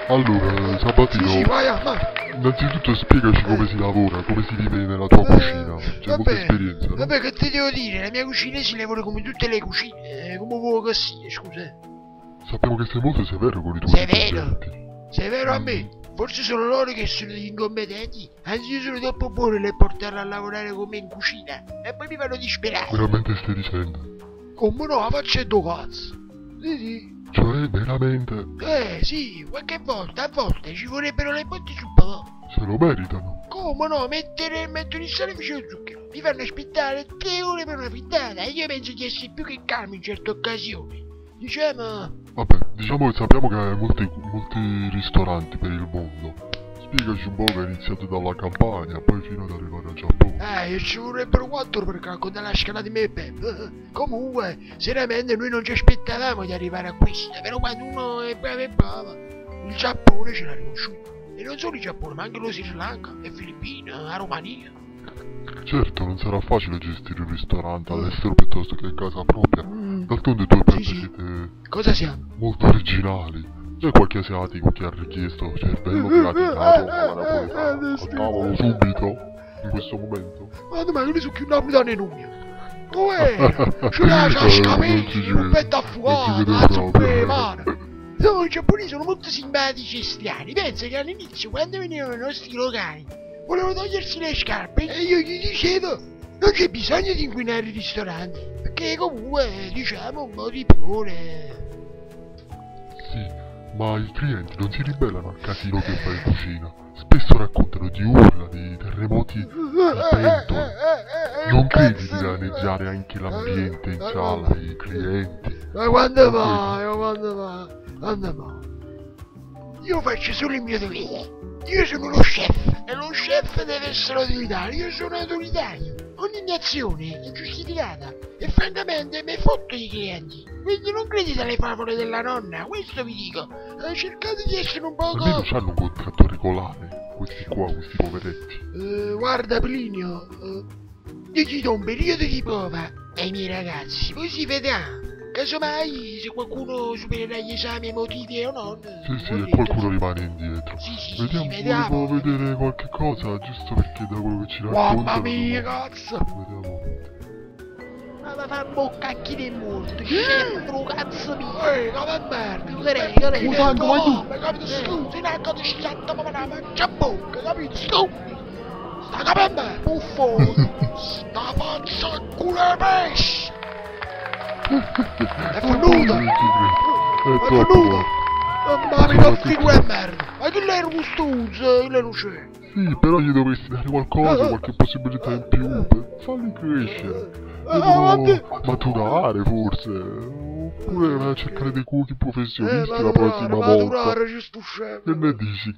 Allora, Sabatino, Sì, vai, vai. innanzitutto spiegaci come si lavora, come si vive nella tua cucina. C'è molta esperienza, no? Vabbè, che ti devo dire? La mia cucina si lavora come tutte le cucine, come vuoi così, scusa. Sappiamo che sei molto severo con i tuoi dipendenti. Severo a me. Forse sono loro che sono degli incompetenti. Anzi, io sono troppo buono per portarlo a lavorare con me in cucina. E poi mi fanno disperare. Veramente stai dicendo? Come no, facendo cazzo. Sì. Cioè, veramente? Sì, qualche volta, a volte ci vorrebbero le botte sul papà. Se lo meritano. Come no, mettono il sale vicino al zucchero. Mi fanno aspettare 3 ore per una frittata e io penso di essere più che calmo in certe occasioni. Diciamo... Vabbè, diciamo che sappiamo che hai molti ristoranti per il mondo. Spiegaci un po' che hai iniziato dalla Campania, poi fino ad arrivare al Giappone. Ci vorrebbero 4 per raccontare la scala di me e Pep. Comunque, seriamente noi non ci aspettavamo di arrivare a questo, però quando uno è bravo, il Giappone ce l'ha riconosciuto. E non solo il Giappone, ma anche lo Sri Lanka, le Filippine, la Romania. Certo, non sarà facile gestire un ristorante all'estero piuttosto che in casa propria. D'altronde tu e Peppe siete... Cosa siamo? molto originali. C'è qualche asiatico che ha richiesto cervello gratinato alla napoletana? A tavolo subito, in questo momento. Ma io ne so più napoletano in uno. Dov'è? Ce l'ha cascamenti, un petto affuato, la zuppa di mare. No, i giapponesi sono molto simpatici e strani. Pensa che all'inizio, quando venivano nei nostri locali, volevano togliersi le scarpe e io gli dicevo non c'è bisogno di inquinare i ristoranti, perché comunque, diciamo, un po' di pure. Sì, ma i clienti non si ribellano al casino che fai in cucina. Spesso raccontano di urla, di terremoti di pentole. Non credi di danneggiare anche l'ambiente in sala, i clienti? Ma quando va? Io faccio solo il mio dovere. Io sono lo chef e lo chef deve essere autoritario. Io sono autoritario. Ogni nazione è giustificata e francamente mi fotto i clienti. Quindi non credete alle favole della nonna, questo vi dico. Cercate di essere un poco... Almeno c'hanno un contratto regolare, questi qua, questi poveretti. Guarda Plinio, io gli do un periodo di prova ai miei ragazzi, poi si vedrà. Casomai, se qualcuno supererà gli esami emotivi o non... Sì, e qualcuno rimane indietro. Vediamo, volevo vedere qualche cosa, giusto perché da quello che ci raccontano... Mamma mia, cazzo! Vediamo. Ma fa bocca a chi ne è morto, scemo, cazzo mio! Come merda! Scusa, come tu? Ma capito, scusa, in acqua di sciatta, ma la mangia bocca, capito, stupido! Sta capendo, buffone! Sta faccia a culo e pesce! È venuto! È troppo! Mamma mia, non figo e merda! Ma che lei è un stuzzo, che lei non c'è! Sì, però gli dovresti dare qualcosa, qualche possibilità in più per farli crescere. Devono maturare forse, oppure cercare dei cuochi professionisti la prossima volta. Maturare, ci sto scemo! Che ne dici?